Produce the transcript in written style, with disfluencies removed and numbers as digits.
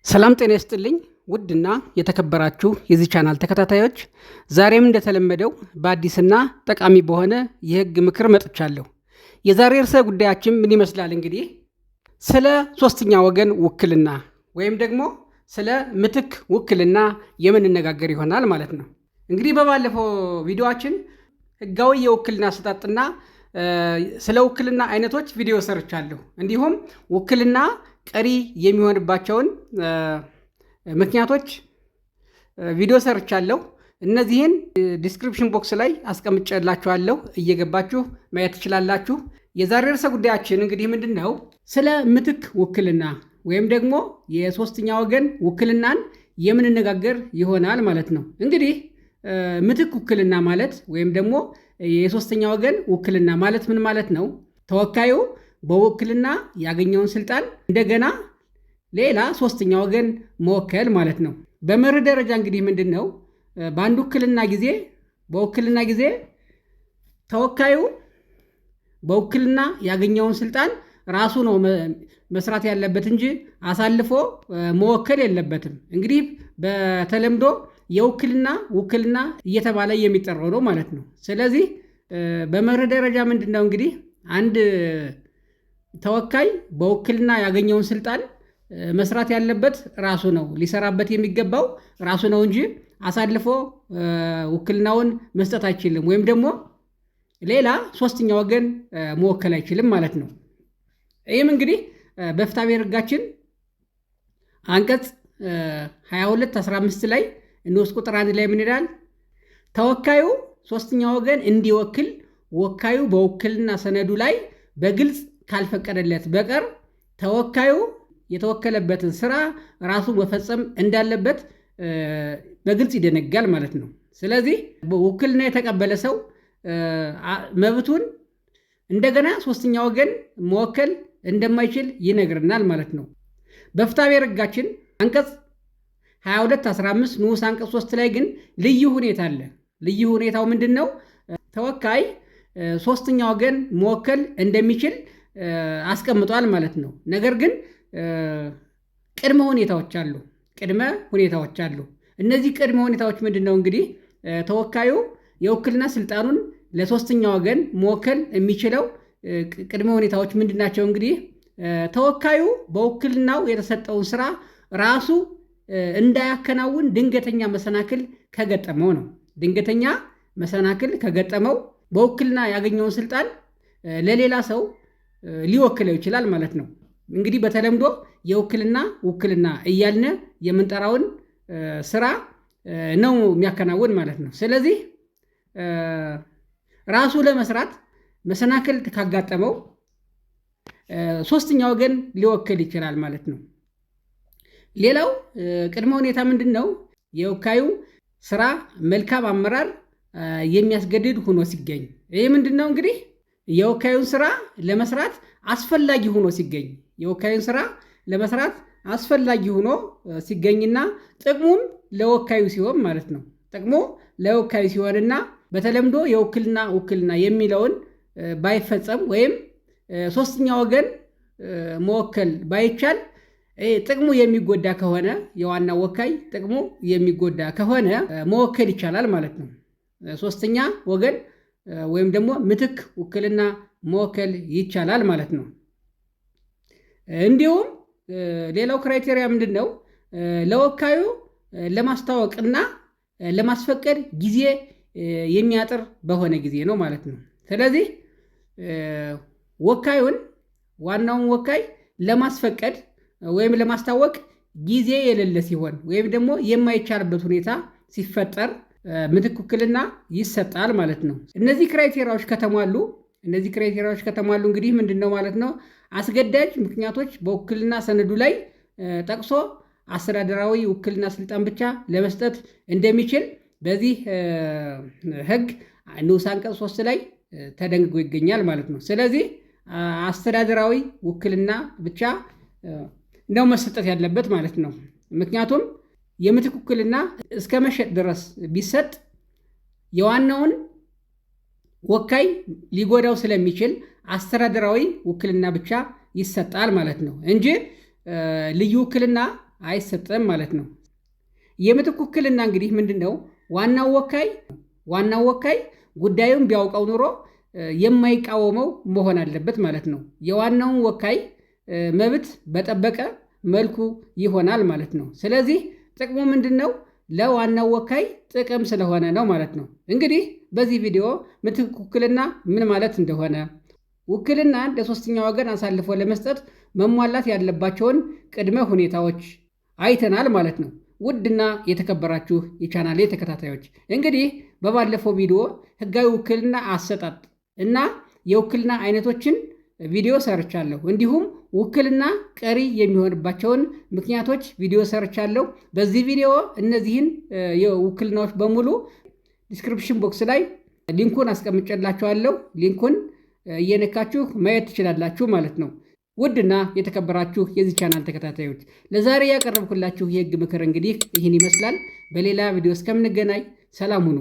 ሰላም ጤና ይስጥልኝ ውድና የተከበራችሁ የዚህ ቻናል ተከታታዮች፣ ዛሬም እንደተለመደው በአዲስና ጠቃሚ በሆነ የህግ ምክር መጥቻለሁ። የዛሬ ርዕሰ ጉዳያችን ምን ይመስላል? እንግዲህ ስለ ሶስተኛ ወገን ውክልና ወይም ደግሞ ስለ ምትክ ውክልና የምንነጋገር ይሆናል ማለት ነው። እንግዲህ በባለፈው ቪዲዮአችን ህጋዊ የውክልና አሰጣጥና ስለ ውክልና አይነቶች ቪዲዮ ሰርቻለሁ። እንዲሁም ውክልና ቀሪ የሚሆንባቸውን ምክንያቶች ቪዲዮ ሰርቻለሁ። እነዚህን ዲስክሪፕሽን ቦክስ ላይ አስቀምጬላችኋለሁ፣ እየገባችሁ ማየት ትችላላችሁ። የዛሬ ርዕሰ ጉዳያችን እንግዲህ ምንድን ነው? ስለ ምትክ ውክልና ወይም ደግሞ የሶስተኛ ወገን ውክልናን የምንነጋገር ይሆናል ማለት ነው። እንግዲህ ምትክ ውክልና ማለት ወይም ደግሞ የሶስተኛ ወገን ውክልና ማለት ምን ማለት ነው? ተወካዩ በውክልና ያገኘውን ስልጣን እንደገና ሌላ ሶስተኛ ወገን መወከል ማለት ነው። በመርህ ደረጃ እንግዲህ ምንድን ነው? በአንድ በውክልና ጊዜ ተወካዩ በውክልና ያገኘውን ስልጣን ራሱ ነው መስራት ያለበት እንጂ አሳልፎ መወከል የለበትም። እንግዲህ በተለምዶ ውክልና እየተባለ የሚጠራው ነው ማለት ነው። ስለዚህ በመርህ ደረጃ ምንድን ነው እንግዲህ አንድ ተወካይ በውክልና ያገኘውን ስልጣን መስራት ያለበት ራሱ ነው፣ ሊሰራበት የሚገባው ራሱ ነው እንጂ አሳልፎ ውክልናውን መስጠት አይችልም፣ ወይም ደግሞ ሌላ ሶስተኛ ወገን መወከል አይችልም ማለት ነው። ይህም እንግዲህ በፍትሐብሔር ሕጋችን አንቀጽ 2215 ላይ ንዑስ ቁጥር 1 ላይ ምን ይላል? ተወካዩ ሶስተኛ ወገን እንዲወክል ወካዩ በውክልና ሰነዱ ላይ በግልጽ ካልፈቀደለት በቀር ተወካዩ የተወከለበትን ስራ ራሱ መፈጸም እንዳለበት በግልጽ ይደነጋል ማለት ነው። ስለዚህ ውክልና የተቀበለ ሰው መብቱን እንደገና ሶስተኛ ወገን መወከል እንደማይችል ይነግርናል ማለት ነው። በፍትሐብሔር ሕጋችን አንቀጽ 2215 ንዑስ አንቀጽ 3 ላይ ግን ልዩ ሁኔታ አለ። ልዩ ሁኔታው ምንድን ነው? ተወካይ ሶስተኛ ወገን መወከል እንደሚችል አስቀምጧል ማለት ነው። ነገር ግን ቅድመ ሁኔታዎች አሉ። እነዚህ ቅድመ ሁኔታዎች ምንድን ነው? እንግዲህ ተወካዩ የውክልና ስልጣኑን ለሶስተኛ ወገን መወከል የሚችለው ቅድመ ሁኔታዎች ምንድን ናቸው? እንግዲህ ተወካዩ በውክልናው የተሰጠውን ስራ ራሱ እንዳያከናውን ድንገተኛ መሰናክል ከገጠመው ነው። ድንገተኛ መሰናክል ከገጠመው በውክልና ያገኘውን ስልጣን ለሌላ ሰው ሊወክለው ይችላል ማለት ነው። እንግዲህ በተለምዶ ውክልና እያልን የምንጠራውን ስራ ነው የሚያከናውን ማለት ነው። ስለዚህ ራሱ ለመስራት መሰናክል ካጋጠመው ሶስተኛ ወገን ሊወክል ይችላል ማለት ነው። ሌላው ቅድመ ሁኔታ ምንድን ነው? የወካዩ ስራ መልካም አመራር የሚያስገድድ ሆኖ ሲገኝ፣ ይህ ምንድን ነው? እንግዲህ የወካዩን ስራ ለመስራት አስፈላጊ ሆኖ ሲገኝና ጥቅሙም ለወካዩ ሲሆን ማለት ነው። ጥቅሙ ለወካዩ ሲሆንና በተለምዶ ውክልና የሚለውን ባይፈጸም ወይም ሶስተኛ ወገን መወከል ባይቻል ጥቅሙ የሚጎዳ ከሆነ የዋናው ወካይ ጥቅሙ የሚጎዳ ከሆነ መወከል ይቻላል ማለት ነው። ሶስተኛ ወገን ወይም ደግሞ ምትክ ውክልና መወከል ይቻላል ማለት ነው። እንዲሁም ሌላው ክራይቴሪያ ምንድን ነው? ለወካዩ ለማስታወቅና ለማስፈቀድ ጊዜ የሚያጥር በሆነ ጊዜ ነው ማለት ነው። ስለዚህ ዋናውን ወካይ ለማስፈቀድ ወይም ለማስታወቅ ጊዜ የሌለ ሲሆን ወይም ደግሞ የማይቻልበት ሁኔታ ሲፈጠር ምትክ ውክልና ይሰጣል ማለት ነው። እነዚህ ክራይቴሪያዎች ከተሟሉ እንግዲህ ምንድን ነው ማለት ነው? አስገዳጅ ምክንያቶች በውክልና ሰነዱ ላይ ጠቅሶ አስተዳደራዊ ውክልና ስልጣን ብቻ ለመስጠት እንደሚችል በዚህ ሕግ ንዑስ አንቀጽ 3 ላይ ተደንግጎ ይገኛል ማለት ነው። ስለዚህ አስተዳደራዊ ውክልና ብቻ ነው መሰጠት ያለበት ማለት ነው። ምክንያቱም የምትክ ውክልና እስከ መሸጥ ድረስ ቢሰጥ የዋናውን ወካይ ሊጎዳው ስለሚችል አስተዳደራዊ ውክልና ብቻ ይሰጣል ማለት ነው እንጂ ልዩ ውክልና አይሰጥም ማለት ነው። የምትክ ውክልና እንግዲህ ምንድን ነው? ዋናው ወካይ ጉዳዩን ቢያውቀው ኑሮ የማይቃወመው መሆን አለበት ማለት ነው። የዋናውን ወካይ መብት በጠበቀ መልኩ ይሆናል ማለት ነው። ስለዚህ ጥቅሙ ምንድን ነው? ለዋናው ወካይ ጥቅም ስለሆነ ነው ማለት ነው። እንግዲህ በዚህ ቪዲዮ ምትክ ውክልና ምን ማለት እንደሆነ፣ ውክልናን ለሶስተኛ ወገን አሳልፎ ለመስጠት መሟላት ያለባቸውን ቅድመ ሁኔታዎች አይተናል ማለት ነው። ውድና የተከበራችሁ የቻናሌ ተከታታዮች እንግዲህ በባለፈው ቪዲዮ ህጋዊ ውክልና አሰጣጥ እና የውክልና አይነቶችን ቪዲዮ ሰርቻለሁ። እንዲሁም ውክልና ቀሪ የሚሆንባቸውን ምክንያቶች ቪዲዮ ሰርቻለሁ። በዚህ ቪዲዮ እነዚህን የውክልናዎች በሙሉ ዲስክሪፕሽን ቦክስ ላይ ሊንኩን አስቀምጨላችኋለሁ። ሊንኩን እየነካችሁ ማየት ትችላላችሁ ማለት ነው። ውድና የተከበራችሁ የዚህ ቻናል ተከታታዮች ለዛሬ ያቀረብኩላችሁ የህግ ምክር እንግዲህ ይህን ይመስላል። በሌላ ቪዲዮ እስከምንገናኝ ሰላም ሁኑ።